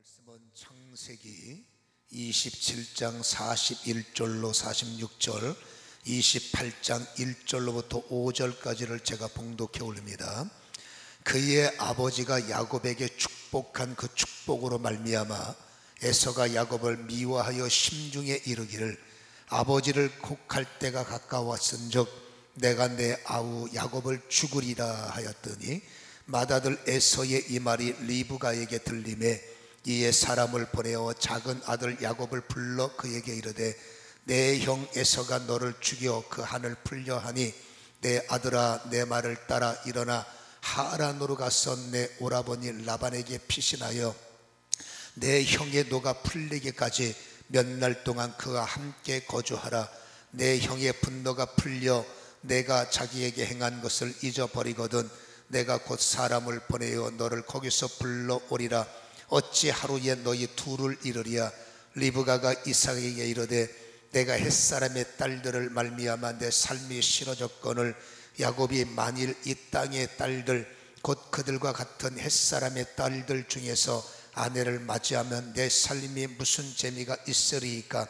말씀은 창세기 27장 41절로 46절, 28장 1절로부터 5절까지를 제가 봉독해 올립니다. 그의 아버지가 야곱에게 축복한 그 축복으로 말미암아 에서가 야곱을 미워하여 심중에 이르기를, 아버지를 곡할 때가 가까웠은즉 내가 내 아우 야곱을 죽으리라 하였더니, 맏아들 에서의 이 말이 리브가에게 들리매 이에 사람을 보내어 작은 아들 야곱을 불러 그에게 이르되, 내 형 에서가 너를 죽여 그 한을 풀려 하니 내 아들아, 내 말을 따라 일어나 하란으로 가서 내 오라버니 라반에게 피신하여 내 형의 노가 풀리기까지 몇 날 동안 그와 함께 거주하라. 내 형의 분노가 풀려 내가 자기에게 행한 것을 잊어버리거든 내가 곧 사람을 보내어 너를 거기서 불러오리라. 어찌 하루에 너희 둘을 이르리야. 리브가가 이삭에게 이르되, 내가 햇사람의 딸들을 말미암아 내 삶이 싫어졌거늘 야곱이 만일 이 땅의 딸들 곧 그들과 같은 햇사람의 딸들 중에서 아내를 맞이하면 내 삶이 무슨 재미가 있으리이까.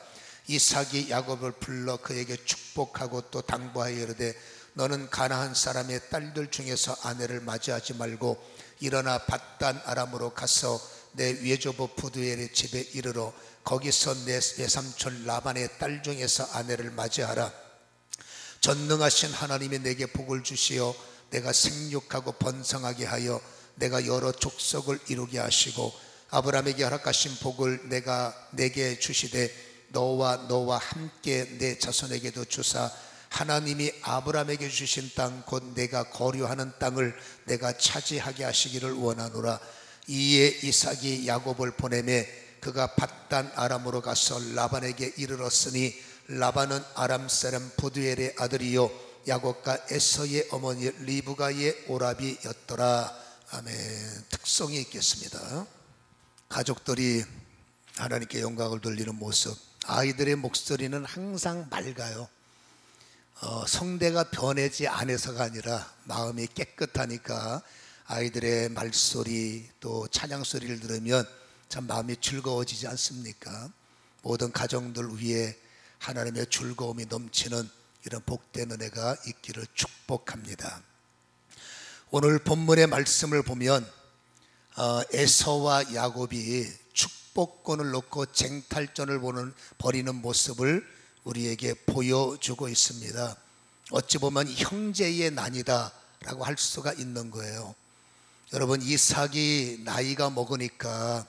이삭이 야곱을 불러 그에게 축복하고 또 당부하여 이르되, 너는 가나안 사람의 딸들 중에서 아내를 맞이하지 말고 일어나 밧단 아람으로 가서 내 외조부 부두엘의 집에 이르러 거기서 내 외삼촌 라반의 딸 중에서 아내를 맞이하라. 전능하신 하나님이 내게 복을 주시어 내가 생육하고 번성하게 하여 내가 여러 족속을 이루게 하시고 아브라함에게 허락하신 복을 내게 주시되 너와 함께 내 자손에게도 주사, 하나님이 아브라함에게 주신 땅 곧 내가 거류하는 땅을 내가 차지하게 하시기를 원하노라. 이에 이삭이 야곱을 보내매 그가 밧단 아람으로 가서 라반에게 이르렀으니, 라반은 아람 사람 부두엘의 아들이요 야곱과 에서의 어머니 리브가의 오라비였더라. 아멘. 특성이 있겠습니다. 가족들이 하나님께 영광을 돌리는 모습, 아이들의 목소리는 항상 맑아요. 성대가 변하지 않아서가 아니라 마음이 깨끗하니까 아이들의 말소리 또 찬양소리를 들으면 참 마음이 즐거워지지 않습니까? 모든 가정들 위에 하나님의 즐거움이 넘치는 이런 복된 은혜가 있기를 축복합니다. 오늘 본문의 말씀을 보면 에서와 야곱이 축복권을 놓고 쟁탈전을 벌이는 모습을 우리에게 보여주고 있습니다. 어찌 보면 형제의 난이다 라고 할 수가 있는 거예요. 여러분, 이삭이 나이가 먹으니까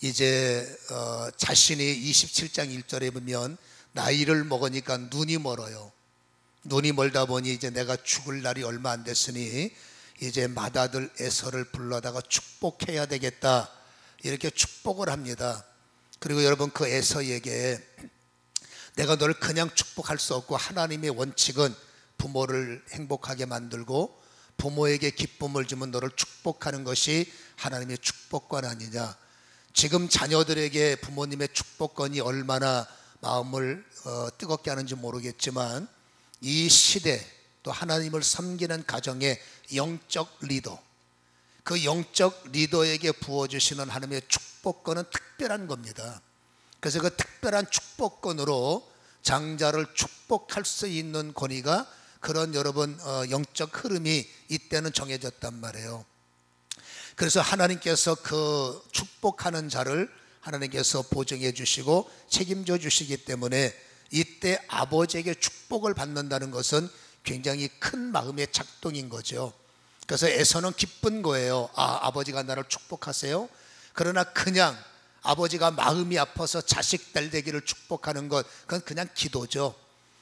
이제 자신이 27장 1절에 보면 나이를 먹으니까 눈이 멀어요. 눈이 멀다 보니 이제 내가 죽을 날이 얼마 안 됐으니 이제 맏아들 에서를 불러다가 축복해야 되겠다, 이렇게 축복을 합니다. 그리고 여러분, 그 에서에게 내가 너를 그냥 축복할 수 없고 하나님의 원칙은 부모를 행복하게 만들고 부모에게 기쁨을 주면 너를 축복하는 것이 하나님의 축복권 아니냐. 지금 자녀들에게 부모님의 축복권이 얼마나 마음을 뜨겁게 하는지 모르겠지만, 이 시대 또 하나님을 섬기는 가정의 영적 리더, 그 영적 리더에게 부어주시는 하나님의 축복권은 특별한 겁니다. 그래서 그 특별한 축복권으로 장자를 축복할 수 있는 권위가, 그런 여러분 영적 흐름이 이때는 정해졌단 말이에요. 그래서 하나님께서 그 축복하는 자를 하나님께서 보증해 주시고 책임져 주시기 때문에 이때 아버지에게 축복을 받는다는 것은 굉장히 큰 마음의 작동인 거죠. 그래서 에서는 기쁜 거예요. 아버지가 나를 축복하세요. 그러나 그냥 아버지가 마음이 아파서 자식들 되기를 축복하는 것, 그건 그냥 기도죠.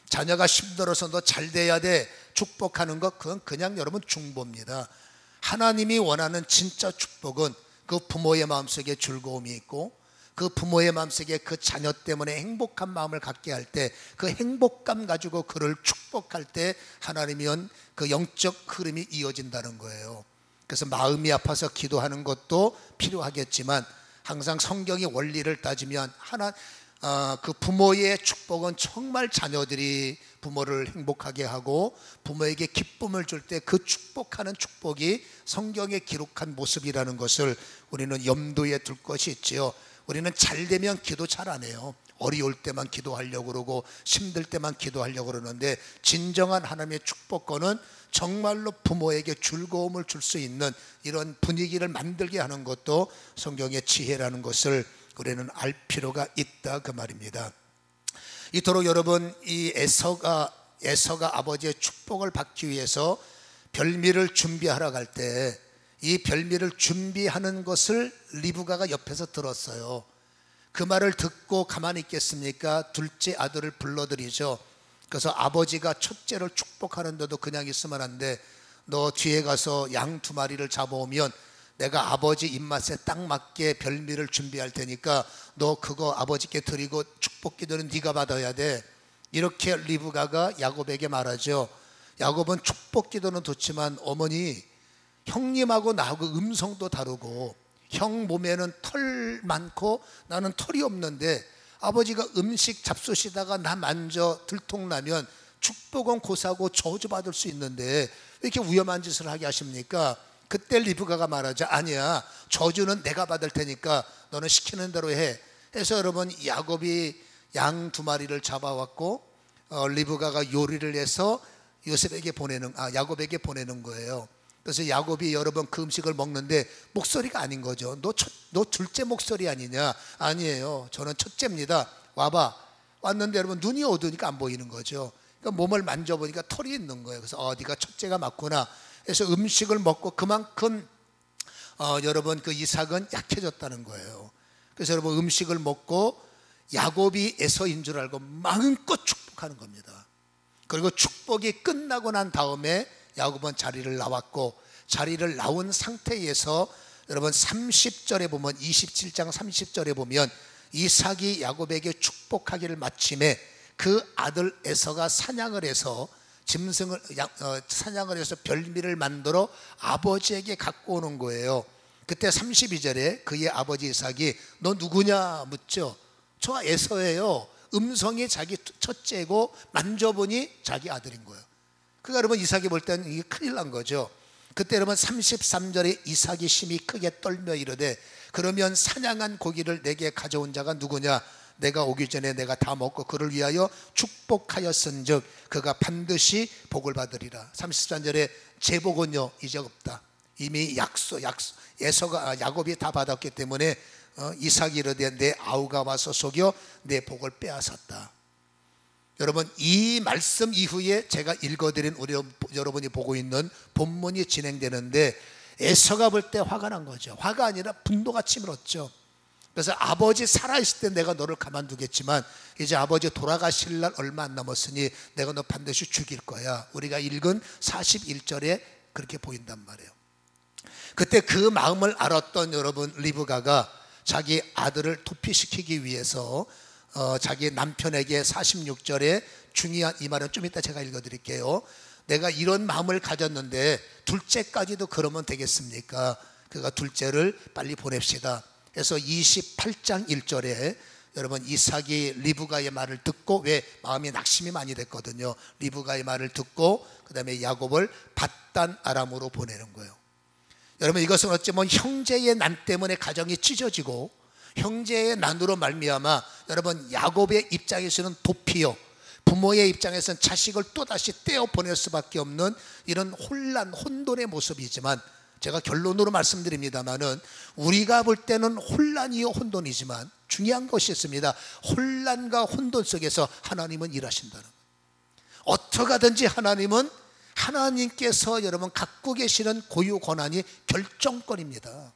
자녀가 힘들어서 너 잘 돼야 돼 축복하는 것, 그건 그냥 여러분 중보입니다. 하나님이 원하는 진짜 축복은 그 부모의 마음속에 즐거움이 있고 그 부모의 마음속에 그 자녀 때문에 행복한 마음을 갖게 할 때, 그 행복감 가지고 그를 축복할 때 하나님은 그 영적 흐름이 이어진다는 거예요. 그래서 마음이 아파서 기도하는 것도 필요하겠지만, 항상 성경의 원리를 따지면 그 부모의 축복은 정말 자녀들이 부모를 행복하게 하고 부모에게 기쁨을 줄 때 그 축복하는 축복이 성경에 기록한 모습이라는 것을 우리는 염두에 둘 것이 있지요. 우리는 잘 되면 기도 잘 안 해요. 어려울 때만 기도하려고 그러고 힘들 때만 기도하려고 그러는데, 진정한 하나님의 축복권은 정말로 부모에게 즐거움을 줄 수 있는 이런 분위기를 만들게 하는 것도 성경의 지혜라는 것을 우리는 알 필요가 있다, 그 말입니다. 이토록 여러분, 이 에서가 아버지의 축복을 받기 위해서 별미를 준비하러 갈 때 이 별미를 준비하는 것을 리브가가 옆에서 들었어요. 그 말을 듣고 가만히 있겠습니까? 둘째 아들을 불러들이죠. 그래서 아버지가 첫째를 축복하는데도 그냥 있으면 안 돼. 너 뒤에 가서 양 2마리를 잡아오면 내가 아버지 입맛에 딱 맞게 별미를 준비할 테니까 너 그거 아버지께 드리고 축복 기도는 네가 받아야 돼. 이렇게 리브가가 야곱에게 말하죠. 야곱은 축복 기도는 좋지만 어머니, 형님하고 나하고 음성도 다르고 형 몸에는 털 많고 나는 털이 없는데 아버지가 음식 잡수시다가 나 만져 들통나면 축복은 고사고 저주받을 수 있는데 왜 이렇게 위험한 짓을 하게 하십니까? 그때 리브가가 말하죠. 아니야, 저주는 내가 받을 테니까 너는 시키는 대로 해. 해서 여러분, 야곱이 양 2마리를 잡아왔고 리브가가 요리를 해서 야곱에게 보내는 거예요. 그래서 야곱이 여러분 그 음식을 먹는데 목소리가 아닌 거죠. 너 둘째 목소리 아니냐? 아니에요, 저는 첫째입니다. 와봐. 왔는데 여러분 눈이 어두우니까 안 보이는 거죠. 그러니까 몸을 만져보니까 털이 있는 거예요. 그래서 네가 첫째가 맞구나. 그래서 음식을 먹고 그만큼 여러분 그 이삭은 약해졌다는 거예요. 그래서 여러분 음식을 먹고 야곱이 에서인 줄 알고 마음껏 축복하는 겁니다. 그리고 축복이 끝나고 난 다음에 야곱은 자리를 나왔고, 자리를 나온 상태에서 여러분 30절에 보면, 27장 30절에 보면 이삭이 야곱에게 축복하기를 마침에 그 아들 에서가 사냥을 해서 사냥을 해서 별미를 만들어 아버지에게 갖고 오는 거예요. 그때 32절에 그의 아버지 이삭이 너 누구냐 묻죠. 저 에서예요. 음성이 자기 첫째고 만져보니 자기 아들인 거예요. 그러니까 여러분 이삭이 볼 때는 이게 큰일 난 거죠. 그때 여러분 33절에 이삭이 심히 크게 떨며 이르되 그러면 사냥한 고기를 내게 가져온 자가 누구냐? 내가 오기 전에 내가 다 먹고 그를 위하여 축복하였은즉 그가 반드시 복을 받으리라. 33절에 제복은요 이제 없다. 이미 야곱이 다 받았기 때문에 이삭이 이르되 내 아우가 와서 속여 내 복을 빼앗았다. 여러분 이 말씀 이후에 제가 읽어드린 여러분이 보고 있는 본문이 진행되는데 에서가 볼 때 화가 난 거죠. 화가 아니라 분노가 치밀었죠. 그래서 아버지 살아있을 때 내가 너를 가만두겠지만 이제 아버지 돌아가실 날 얼마 안 남았으니 내가 너 반드시 죽일 거야. 우리가 읽은 41절에 그렇게 보인단 말이에요. 그때 그 마음을 알았던 여러분 리브가가 자기 아들을 도피시키기 위해서 자기 남편에게 46절에 중요한 이 말은 좀 이따 제가 읽어드릴게요. 내가 이런 마음을 가졌는데 둘째까지도 그러면 되겠습니까? 그가 둘째를 빨리 보냅시다. 그래서 28장 1절에 여러분 이삭이 리브가의 말을 듣고, 왜 마음이 낙심이 많이 됐거든요. 리브가의 말을 듣고 그 다음에 야곱을 밧단 아람으로 보내는 거예요. 여러분 이것은 어쩌면 형제의 난 때문에 가정이 찢어지고 형제의 난으로 말미암아 여러분 야곱의 입장에서는 도피요, 부모의 입장에서는 자식을 또다시 떼어 보낼 수밖에 없는 이런 혼돈의 모습이지만, 제가 결론으로 말씀드립니다마는 우리가 볼 때는 혼란이요 혼돈이지만 중요한 것이 있습니다. 혼란과 혼돈 속에서 하나님은 일하신다는 거예요. 어떻게 하든지 하나님께서 여러분 갖고 계시는 고유 권한이 결정권입니다.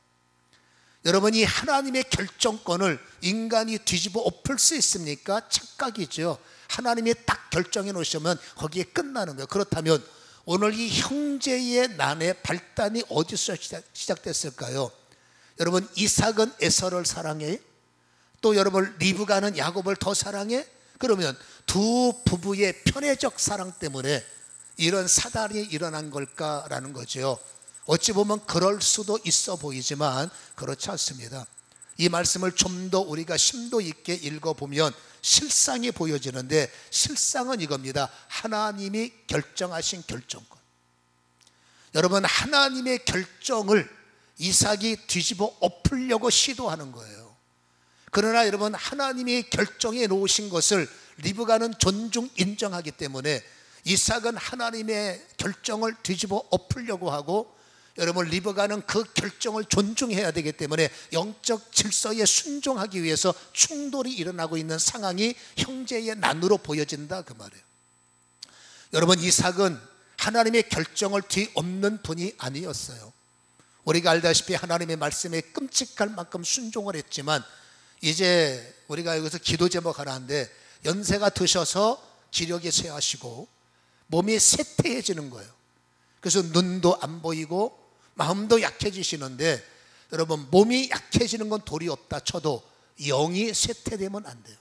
여러분이 하나님의 결정권을 인간이 뒤집어 엎을 수 있습니까? 착각이죠. 하나님이 딱 결정해 놓으시면 거기에 끝나는 거예요. 그렇다면 오늘 이 형제의 난의 발단이 어디서 시작됐을까요? 여러분 이삭은 에서를 사랑해요? 또 여러분 리브가는 야곱을 더 사랑해? 그러면 두 부부의 편애적 사랑 때문에 이런 사달이 일어난 걸까라는 거죠. 어찌 보면 그럴 수도 있어 보이지만 그렇지 않습니다. 이 말씀을 좀 더 우리가 심도 있게 읽어보면 실상이 보여지는데, 실상은 이겁니다. 하나님이 결정하신 결정권. 여러분, 하나님의 결정을 이삭이 뒤집어 엎으려고 시도하는 거예요. 그러나 여러분, 하나님이 결정해 놓으신 것을 리브가는 존중 인정하기 때문에 이삭은 하나님의 결정을 뒤집어 엎으려고 하고, 여러분, 리브가는 그 결정을 존중해야 되기 때문에 영적 질서에 순종하기 위해서 충돌이 일어나고 있는 상황이 형제의 난으로 보여진다, 그 말이에요. 여러분, 이삭은 하나님의 결정을 뒤엎는 분이 아니었어요. 우리가 알다시피 하나님의 말씀에 끔찍할 만큼 순종을 했지만, 이제 우리가 여기서 기도 제목 하나 하는데, 연세가 드셔서 기력이 쇠하시고 몸이 쇠퇴해지는 거예요. 그래서 눈도 안 보이고 마음도 약해지시는데, 여러분, 몸이 약해지는 건 도리 없다 쳐도 영이 쇠퇴되면 안 돼요.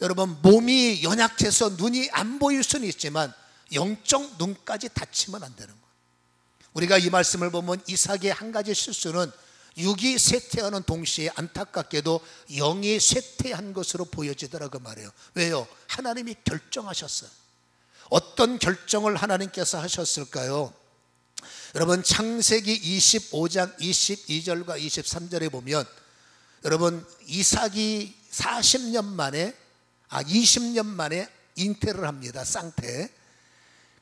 여러분, 몸이 연약해서 눈이 안 보일 수는 있지만 영적 눈까지 다치면 안 되는 거예요. 우리가 이 말씀을 보면 이삭의 한 가지 실수는 육이 쇠퇴하는 동시에 안타깝게도 영이 쇠퇴한 것으로 보여지더라고 말이에요. 왜요? 하나님이 결정하셨어요. 어떤 결정을 하나님께서 하셨을까요? 여러분, 창세기 25장 22절과 23절에 보면, 여러분, 이삭이 20년 만에 잉태를 합니다. 쌍태.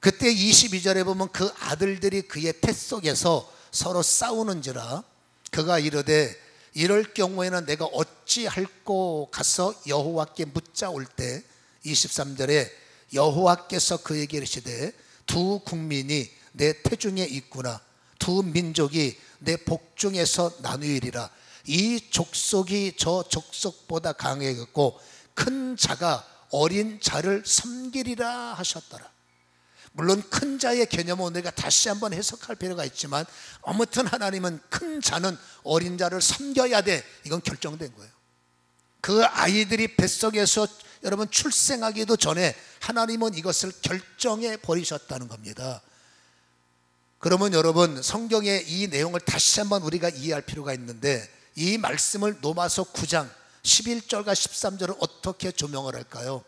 그때 22절에 보면 그 아들들이 그의 태 속에서 서로 싸우는지라 그가 이르되, 이럴 경우에는 내가 어찌할꼬 가서 여호와께 묻자 올 때, 23절에 여호와께서 그에게 이르시되, 두 국민이 내 태중에 있구나. 두 민족이 내 복중에서 나누리라. 이 족속이 저 족속보다 강해졌고 큰 자가 어린 자를 섬기리라 하셨더라. 물론 큰 자의 개념은 우리가 다시 한번 해석할 필요가 있지만, 아무튼 하나님은 큰 자는 어린 자를 섬겨야 돼, 이건 결정된 거예요. 그 아이들이 뱃속에서 여러분 출생하기도 전에 하나님은 이것을 결정해 버리셨다는 겁니다. 그러면 여러분, 성경의 이 내용을 다시 한번 우리가 이해할 필요가 있는데, 이 말씀을 로마서 9장 11절과 13절을 어떻게 조명을 할까요?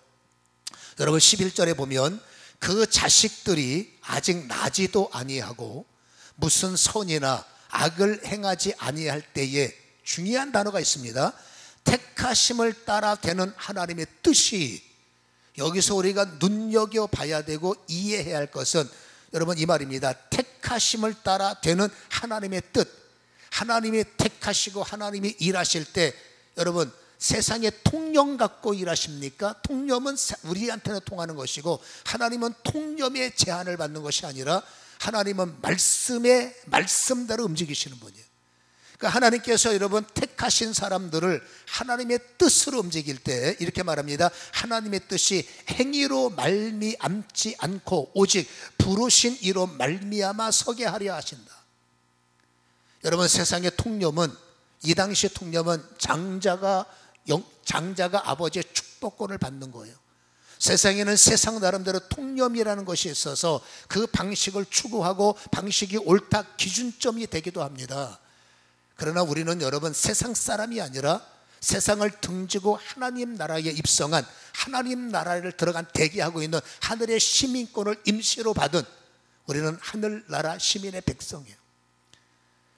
여러분, 11절에 보면 그 자식들이 아직 나지도 아니하고 무슨 선이나 악을 행하지 아니할 때에, 중요한 단어가 있습니다. 택하심을 따라 되는 하나님의 뜻이, 여기서 우리가 눈여겨봐야 되고 이해해야 할 것은 여러분 이 말입니다. 택하심을 따라 되는 하나님의 뜻. 하나님이 택하시고 하나님이 일하실 때, 여러분, 세상에 통념 갖고 일하십니까? 통념은 우리한테는 통하는 것이고, 하나님은 통념의 제한을 받는 것이 아니라 하나님은 말씀대로 움직이시는 분이에요. 그러니까 하나님께서 여러분 택하신 사람들을 하나님의 뜻으로 움직일 때 이렇게 말합니다. 하나님의 뜻이 행위로 말미암지 않고 오직 부르신 이로 말미암아 서게 하려 하신다. 여러분, 세상의 통념은, 이 당시 통념은 장자가 아버지의 축복권을 받는 거예요. 세상에는 세상 나름대로 통념이라는 것이 있어서 그 방식을 추구하고 방식이 옳다 기준점이 되기도 합니다. 그러나 우리는 여러분 세상 사람이 아니라 세상을 등지고 하나님 나라에 입성한, 하나님 나라를 들어간 대기하고 있는 하늘의 시민권을 임시로 받은, 우리는 하늘나라 시민의 백성이에요.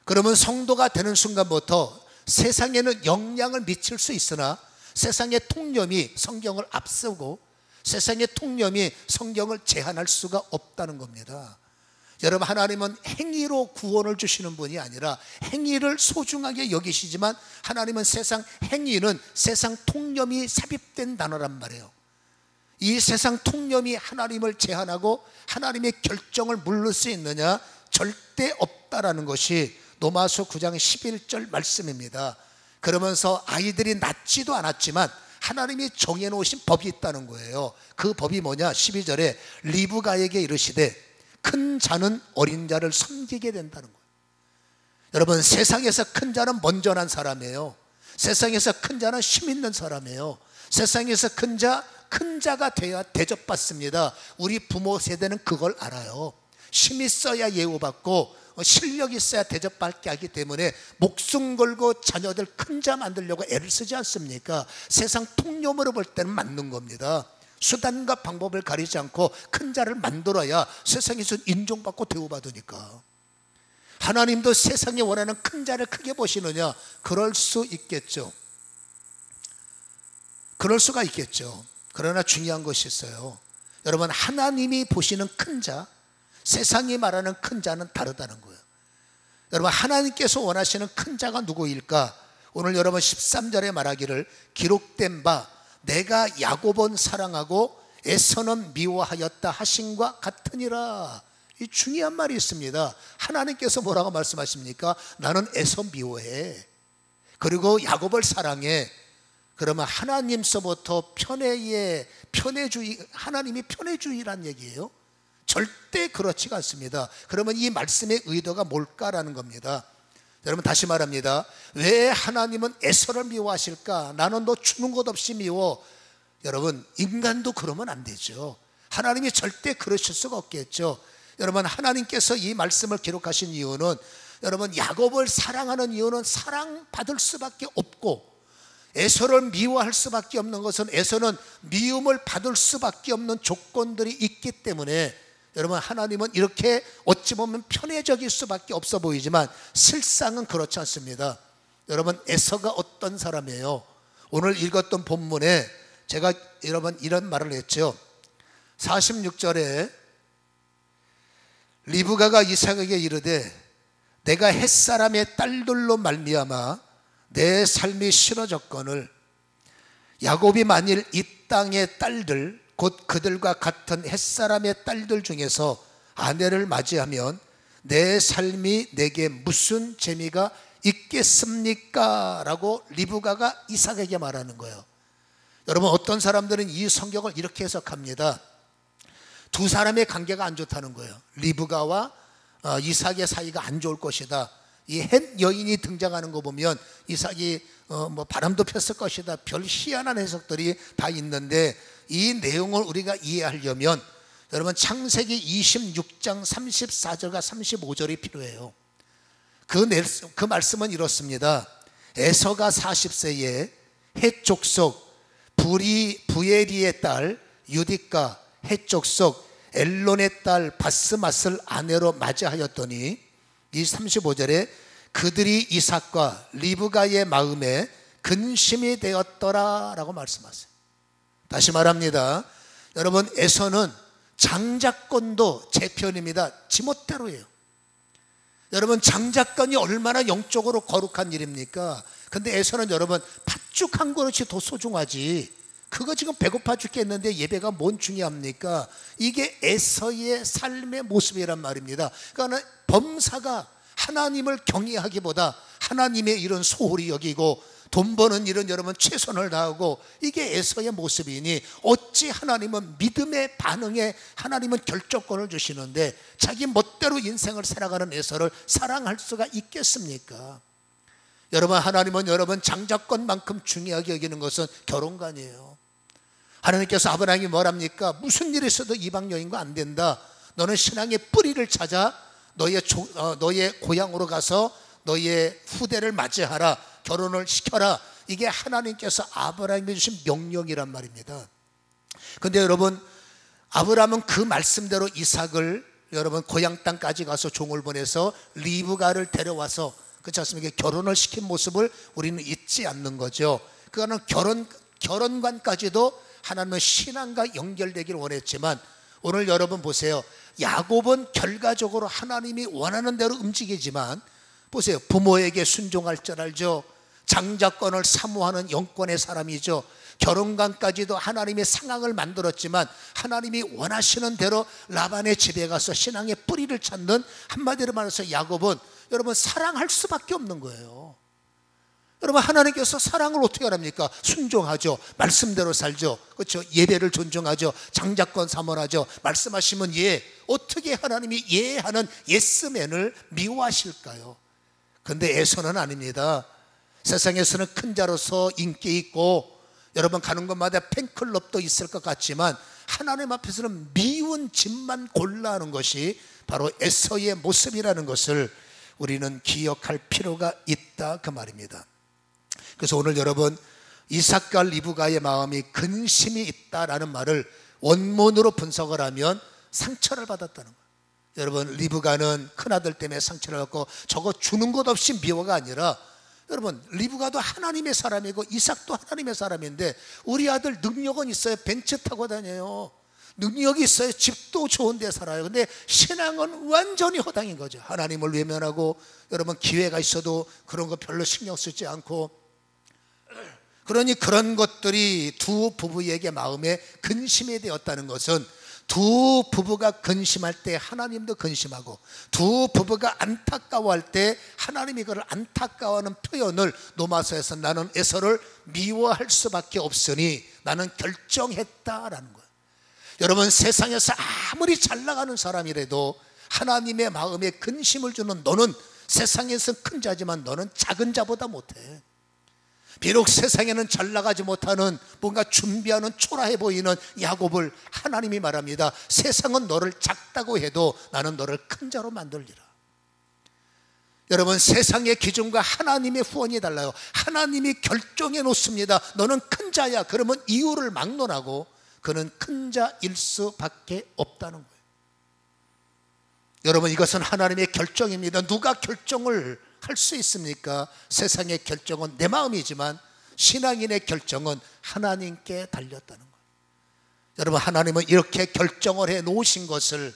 그러면 성도가 되는 순간부터 세상에는 영향을 미칠 수 있으나 세상의 통념이 성경을 앞서고 세상의 통념이 성경을 제한할 수가 없다는 겁니다. 여러분, 하나님은 행위로 구원을 주시는 분이 아니라 행위를 소중하게 여기시지만, 하나님은 세상 행위는 세상 통념이 삽입된 단어란 말이에요. 이 세상 통념이 하나님을 제한하고 하나님의 결정을 물을 수 있느냐? 절대 없다라는 것이 로마서 9장 11절 말씀입니다. 그러면서 아이들이 낳지도 않았지만 하나님이 정해놓으신 법이 있다는 거예요. 그 법이 뭐냐? 12절에 리브가에게 이르시되 큰 자는 어린 자를 섬기게 된다는 거예요. 여러분, 세상에서 큰 자는 먼저 난 사람이에요. 세상에서 큰 자는 힘 있는 사람이에요. 세상에서 큰 자가 돼야 대접받습니다. 우리 부모 세대는 그걸 알아요. 힘 있어야 예우받고 실력이 있어야 대접받게 하기 때문에 목숨 걸고 자녀들 큰 자 만들려고 애를 쓰지 않습니까? 세상 통념으로 볼 때는 맞는 겁니다. 수단과 방법을 가리지 않고 큰 자를 만들어야 세상에서 인정받고 대우받으니까. 하나님도 세상이 원하는 큰 자를 크게 보시느냐? 그럴 수 있겠죠. 그럴 수가 있겠죠. 그러나 중요한 것이 있어요. 여러분, 하나님이 보시는 큰 자, 세상이 말하는 큰 자는 다르다는 거예요. 여러분, 하나님께서 원하시는 큰 자가 누구일까? 오늘 여러분 13절에 말하기를 기록된 바 내가 야곱은 사랑하고 에서는 미워하였다 하신과 같으니라. 이 중요한 말이 있습니다. 하나님께서 뭐라고 말씀하십니까? 나는 에서 미워해. 그리고 야곱을 사랑해. 그러면 하나님서부터 편애주의, 하나님이 편애주의란 얘기예요. 절대 그렇지가 않습니다. 그러면 이 말씀의 의도가 뭘까라는 겁니다. 여러분, 다시 말합니다. 왜 하나님은 에서를 미워하실까? 나는 너 주는 것 없이 미워. 여러분, 인간도 그러면 안 되죠. 하나님이 절대 그러실 수가 없겠죠. 여러분, 하나님께서 이 말씀을 기록하신 이유는, 여러분, 야곱을 사랑하는 이유는 사랑받을 수밖에 없고, 에서를 미워할 수밖에 없는 것은 에서는 미움을 받을 수밖에 없는 조건들이 있기 때문에, 여러분, 하나님은 이렇게 어찌 보면 편애적일 수밖에 없어 보이지만 실상은 그렇지 않습니다. 여러분, 에서가 어떤 사람이에요? 오늘 읽었던 본문에 제가 여러분 이런 말을 했죠. 46절에 리브가가 이삭에게 이르되 내가 햇사람의 딸들로 말미암아 내 삶이 싫어졌거늘 야곱이 만일 이 땅의 딸들 곧 그들과 같은 햇사람의 딸들 중에서 아내를 맞이하면 내 삶이 내게 무슨 재미가 있겠습니까? 라고 리브가가 이삭에게 말하는 거예요. 여러분, 어떤 사람들은 이 성경을 이렇게 해석합니다. 두 사람의 관계가 안 좋다는 거예요. 리브가와 이삭의 사이가 안 좋을 것이다. 이 햇 여인이 등장하는 거 보면 이삭이 바람도 폈을 것이다. 별 희한한 해석들이 다 있는데, 이 내용을 우리가 이해하려면 여러분 창세기 26장 34절과 35절이 필요해요. 그 말씀은 이렇습니다. 에서가 40세에 헷 족속 부에리의 딸 유디가 헷 족속 엘론의 딸 바스맛을 아내로 맞이하였더니, 이 35절에 그들이 이삭과 리브가의 마음에 근심이 되었더라 라고 말씀하세요. 다시 말합니다. 여러분, 에서는 장자권도 제 편입니다. 지멋대로예요. 여러분, 장자권이 얼마나 영적으로 거룩한 일입니까? 근데 에서는 여러분 팥죽 한 그릇이 더 소중하지. 그거 지금 배고파 죽겠는데 예배가 뭔 중요합니까? 이게 에서의 삶의 모습이란 말입니다. 그러니까 범사가 하나님을 경외하기보다 하나님의 일은 소홀히 여기고 돈 버는 일은 여러분 최선을 다하고, 이게 에서의 모습이니 어찌 하나님은 믿음의 반응에 하나님은 결정권을 주시는데 자기 멋대로 인생을 살아가는 에서를 사랑할 수가 있겠습니까? 여러분, 하나님은 여러분 장자권만큼 중요하게 여기는 것은 결혼관이에요. 하나님께서 아브라함이 뭐랍니까? 무슨 일이 있어도 이방 여인과 안 된다. 너는 신앙의 뿌리를 찾아 너의 고향으로 가서 너의 후대를 맞이하라. 결혼을 시켜라. 이게 하나님께서 아브라함에게 주신 명령이란 말입니다. 근데 여러분, 아브라함은 그 말씀대로 이삭을 여러분 고향 땅까지 가서 종을 보내서 리브가를 데려와서, 그렇지 않습니까? 결혼을 시킨 모습을 우리는 잊지 않는 거죠. 그거는 결혼관까지도 하나님은 신앙과 연결되기를 원했지만, 오늘 여러분 보세요. 야곱은 결과적으로 하나님이 원하는 대로 움직이지만, 보세요. 부모에게 순종할 줄 알죠. 장자권을 사모하는 영권의 사람이죠. 결혼관까지도 하나님의 상황을 만들었지만 하나님이 원하시는 대로 라반의 집에 가서 신앙의 뿌리를 찾는, 한마디로 말해서 야곱은 여러분 사랑할 수밖에 없는 거예요. 여러분, 하나님께서 사랑을 어떻게 하랍니까? 순종하죠. 말씀대로 살죠. 그렇죠? 예배를 존중하죠. 장자권 사모하죠. 말씀하시면 예. 어떻게 하나님이 예하는 예스맨을 미워하실까요? 근데 에서는 아닙니다. 세상에서는 큰 자로서 인기 있고 여러분 가는 곳마다 팬클럽도 있을 것 같지만, 하나님 앞에서는 미운 집만 골라 하는 것이 바로 에서의 모습이라는 것을 우리는 기억할 필요가 있다, 그 말입니다. 그래서 오늘 여러분, 이삭과 리브가의 마음이 근심이 있다라는 말을 원문으로 분석을 하면 상처를 받았다는 거예요. 여러분, 리브가는 큰아들 때문에 상처를 받고 저거 주는 것 없이 미워가 아니라, 여러분, 리브가도 하나님의 사람이고 이삭도 하나님의 사람인데 우리 아들 능력은 있어요. 벤츠 타고 다녀요. 능력이 있어요. 집도 좋은 데 살아요. 근데 신앙은 완전히 허당인 거죠. 하나님을 외면하고, 여러분, 기회가 있어도 그런 거 별로 신경 쓰지 않고, 그러니 그런 것들이 두 부부에게 마음에 근심이 되었다는 것은, 두 부부가 근심할 때 하나님도 근심하고, 두 부부가 안타까워할 때 하나님이 그걸 안타까워하는 표현을 노마서에서 나는 에서를 미워할 수밖에 없으니 나는 결정했다라는 거예요. 여러분, 세상에서 아무리 잘 나가는 사람이라도 하나님의 마음에 근심을 주는 너는 세상에서 큰 자지만 너는 작은 자보다 못해. 비록 세상에는 잘 나가지 못하는 뭔가 준비하는 초라해 보이는 야곱을 하나님이 말합니다. 세상은 너를 작다고 해도 나는 너를 큰 자로 만들리라. 여러분, 세상의 기준과 하나님의 후원이 달라요. 하나님이 결정해 놓습니다. 너는 큰 자야. 그러면 이유를 막론하고 그는 큰 자일 수밖에 없다는 거예요. 여러분, 이것은 하나님의 결정입니다. 누가 결정을 할 수 있습니까? 세상의 결정은 내 마음이지만 신앙인의 결정은 하나님께 달렸다는 거예요. 여러분, 하나님은 이렇게 결정을 해 놓으신 것을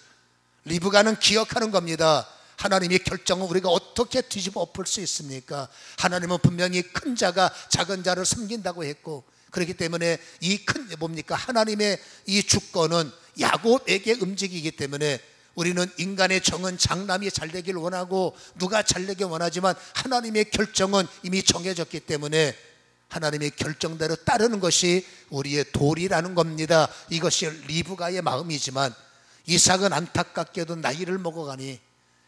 리브가는 기억하는 겁니다. 하나님의 결정은 우리가 어떻게 뒤집어 엎을 수 있습니까? 하나님은 분명히 큰 자가 작은 자를 섬긴다고 했고, 그렇기 때문에 이 큰 뭡니까? 하나님의 이 주권은 야곱에게 움직이기 때문에 우리는 인간의 정은 장남이 잘 되길 원하고 누가 잘 되길 원하지만 하나님의 결정은 이미 정해졌기 때문에 하나님의 결정대로 따르는 것이 우리의 도리라는 겁니다. 이것이 리브가의 마음이지만 이삭은 안타깝게도 나이를 먹어가니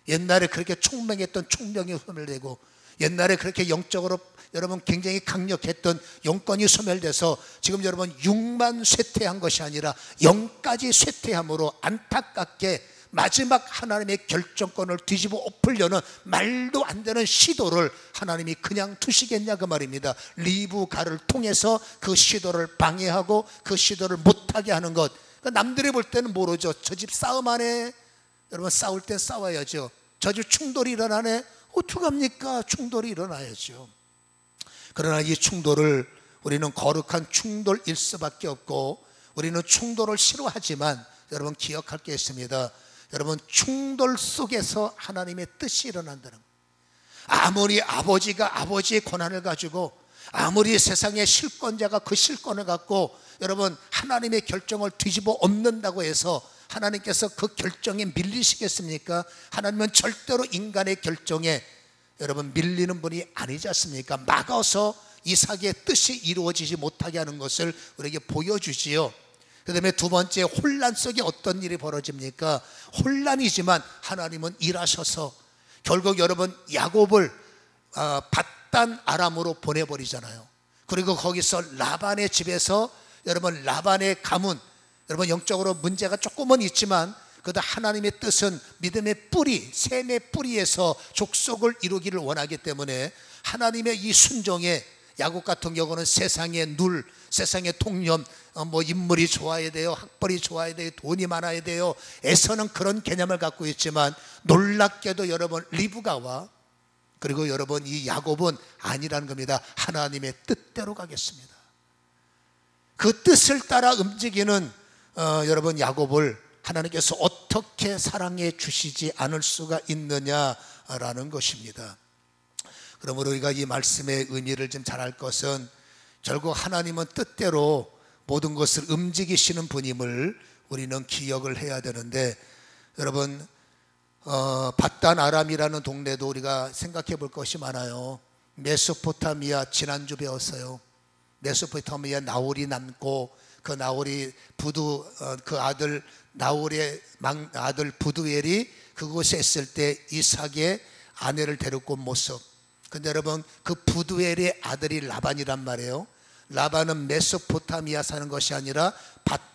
옛날에 그렇게 총명했던 총명이 소멸되고 옛날에 그렇게 영적으로 여러분 굉장히 강력했던 영권이 소멸돼서 지금 여러분 6만 쇠퇴한 것이 아니라 0까지 쇠퇴함으로 안타깝게 마지막 하나님의 결정권을 뒤집어 엎으려는 말도 안 되는 시도를 하나님이 그냥 두시겠냐 그 말입니다. 리브가를 통해서 그 시도를 방해하고 그 시도를 못하게 하는 것. 남들이 볼 때는 모르죠. 저 집 싸움하네. 여러분, 싸울 땐 싸워야죠. 저 집 충돌이 일어나네. 어떡합니까? 충돌이 일어나야죠. 그러나 이 충돌을 우리는 거룩한 충돌일 수밖에 없고 우리는 충돌을 싫어하지만 여러분 기억할 게 있습니다. 여러분, 충돌 속에서 하나님의 뜻이 일어난다는 거예요. 아무리 아버지가 아버지의 권한을 가지고 아무리 세상의 실권자가 그 실권을 갖고 여러분 하나님의 결정을 뒤집어 엎는다고 해서 하나님께서 그 결정에 밀리시겠습니까? 하나님은 절대로 인간의 결정에 여러분 밀리는 분이 아니지 않습니까? 막아서 이삭의 뜻이 이루어지지 못하게 하는 것을 우리에게 보여주지요. 그 다음에 두 번째, 혼란 속에 어떤 일이 벌어집니까? 혼란이지만 하나님은 일하셔서 결국 여러분 야곱을 밧단 아람으로 보내버리잖아요. 그리고 거기서 라반의 집에서 여러분 라반의 가문, 여러분 영적으로 문제가 조금은 있지만 그래도 하나님의 뜻은 믿음의 뿌리, 셈의 뿌리에서 족속을 이루기를 원하기 때문에 하나님의 이 순종에 야곱 같은 경우는 세상의 눌, 세상의 통념, 인물이 좋아야 돼요, 학벌이 좋아야 돼요, 돈이 많아야 돼요. 에서는 그런 개념을 갖고 있지만 놀랍게도 여러분 리브가와 그리고 여러분 이 야곱은 아니라는 겁니다. 하나님의 뜻대로 가겠습니다. 그 뜻을 따라 움직이는 여러분 야곱을 하나님께서 어떻게 사랑해 주시지 않을 수가 있느냐라는 것입니다. 그러므로 우리가 이 말씀의 의미를 좀 잘 알 것은 결국 하나님은 뜻대로 모든 것을 움직이시는 분임을 우리는 기억을 해야 되는데 여러분 밧단 아람이라는 동네도 우리가 생각해 볼 것이 많아요. 메소포타미아 지난주 배웠어요. 메소포타미아 나홀이 남고 그 나홀이 그 아들 나홀의 아들 부두엘이 그곳에 있을 때 이삭의 아내를 데리고 온 모습. 근데 여러분 그 부두엘의 아들이 라반이란 말이에요. 라반은 메소포타미아 사는 것이 아니라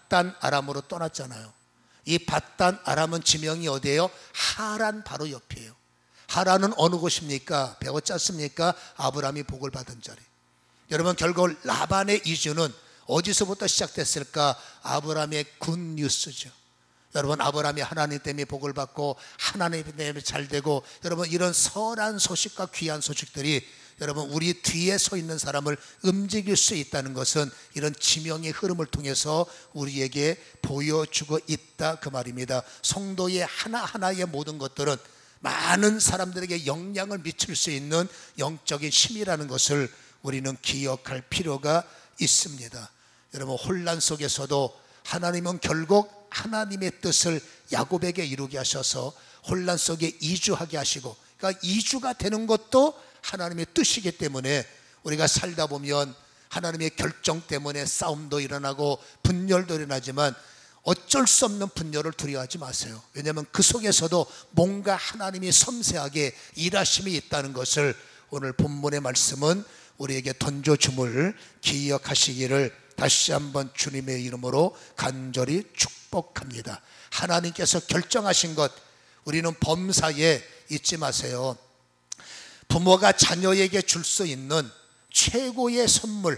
밧단 아람으로 떠났잖아요. 이 밧단 아람은 지명이 어디예요? 하란 바로 옆이에요. 하란은 어느 곳입니까? 배웠지 않습니까? 아브라함이 복을 받은 자리. 여러분, 결국 라반의 이주는 어디서부터 시작됐을까? 아브라함의 굿뉴스죠. 여러분, 아브라함이 하나님 때문에 복을 받고 하나님 때문에 잘 되고, 여러분, 이런 선한 소식과 귀한 소식들이 여러분 우리 뒤에 서 있는 사람을 움직일 수 있다는 것은 이런 지명의 흐름을 통해서 우리에게 보여주고 있다, 그 말입니다. 성도의 하나하나의 모든 것들은 많은 사람들에게 영향을 미칠 수 있는 영적인 힘이라는 것을 우리는 기억할 필요가 있습니다. 여러분, 혼란 속에서도 하나님은 결국 하나님의 뜻을 야곱에게 이루게 하셔서 혼란 속에 이주하게 하시고, 그러니까 이주가 되는 것도 하나님의 뜻이기 때문에 우리가 살다 보면 하나님의 결정 때문에 싸움도 일어나고 분열도 일어나지만 어쩔 수 없는 분열을 두려워하지 마세요. 왜냐하면 그 속에서도 뭔가 하나님이 섬세하게 일하심이 있다는 것을 오늘 본문의 말씀은 우리에게 던져줌을 기억하시기를 다시 한번 주님의 이름으로 간절히 축복합니다. 하나님께서 결정하신 것 우리는 범사에 잊지 마세요. 부모가 자녀에게 줄 수 있는 최고의 선물,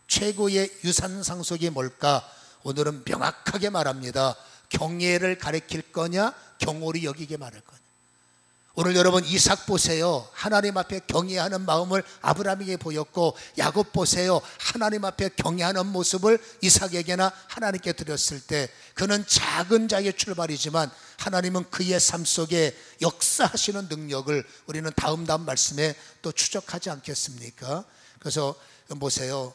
최고의 유산 상속이 뭘까? 오늘은 명확하게 말합니다. 경외를 가리킬 거냐, 경홀히 여기게 말할 거냐. 오늘 여러분 이삭 보세요. 하나님 앞에 경외하는 마음을 아브라함에게 보였고, 야곱 보세요. 하나님 앞에 경외하는 모습을 이삭에게나 하나님께 드렸을 때 그는 작은 자의 출발이지만 하나님은 그의 삶 속에 역사하시는 능력을 우리는 다음 말씀에 또 추적하지 않겠습니까? 그래서 보세요.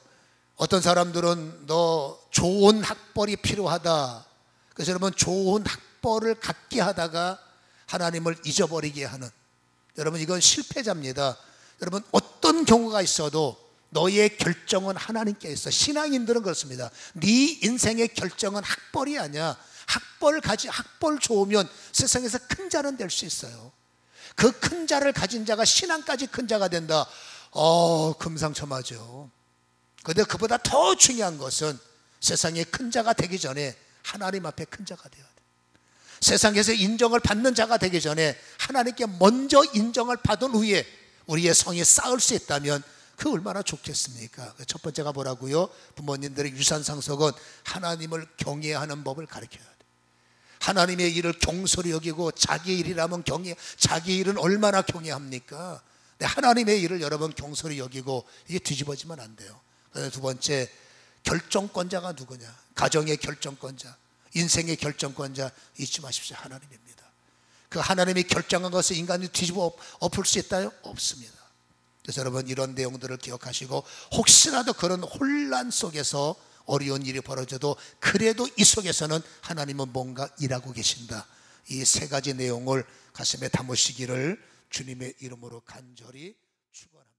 어떤 사람들은 너 좋은 학벌이 필요하다. 그래서 여러분 좋은 학벌을 갖게 하다가 하나님을 잊어버리게 하는, 여러분 이건 실패자입니다. 여러분 어떤 경우가 있어도 너의 결정은 하나님께 있어. 신앙인들은 그렇습니다. 네 인생의 결정은 학벌이 아니야. 학벌 좋으면 세상에서 큰 자는 될 수 있어요. 그 큰 자를 가진 자가 신앙까지 큰 자가 된다. 금상첨화죠. 그런데 그보다 더 중요한 것은 세상에 큰 자가 되기 전에 하나님 앞에 큰 자가 되어야 돼. 세상에서 인정을 받는 자가 되기 전에 하나님께 먼저 인정을 받은 후에 우리의 성이 쌓을 수 있다면 그 얼마나 좋겠습니까? 첫 번째가 뭐라고요? 부모님들의 유산 상속은 하나님을 경외하는 법을 가르쳐야 돼. 하나님의 일을 경솔히 여기고 자기 일이라면 자기 일은 얼마나 경외합니까? 하나님의 일을 여러분 경솔히 여기고 이게 뒤집어지면 안 돼요. 두 번째, 결정권자가 누구냐? 가정의 결정권자, 인생의 결정권자 잊지 마십시오. 하나님입니다. 그 하나님이 결정한 것을 인간이 뒤집어 엎을 수 있다요? 없습니다. 그래서 여러분 이런 내용들을 기억하시고, 혹시라도 그런 혼란 속에서 어려운 일이 벌어져도 그래도 이 속에서는 하나님은 뭔가 일하고 계신다. 이 세 가지 내용을 가슴에 담으시기를 주님의 이름으로 간절히 축원합니다.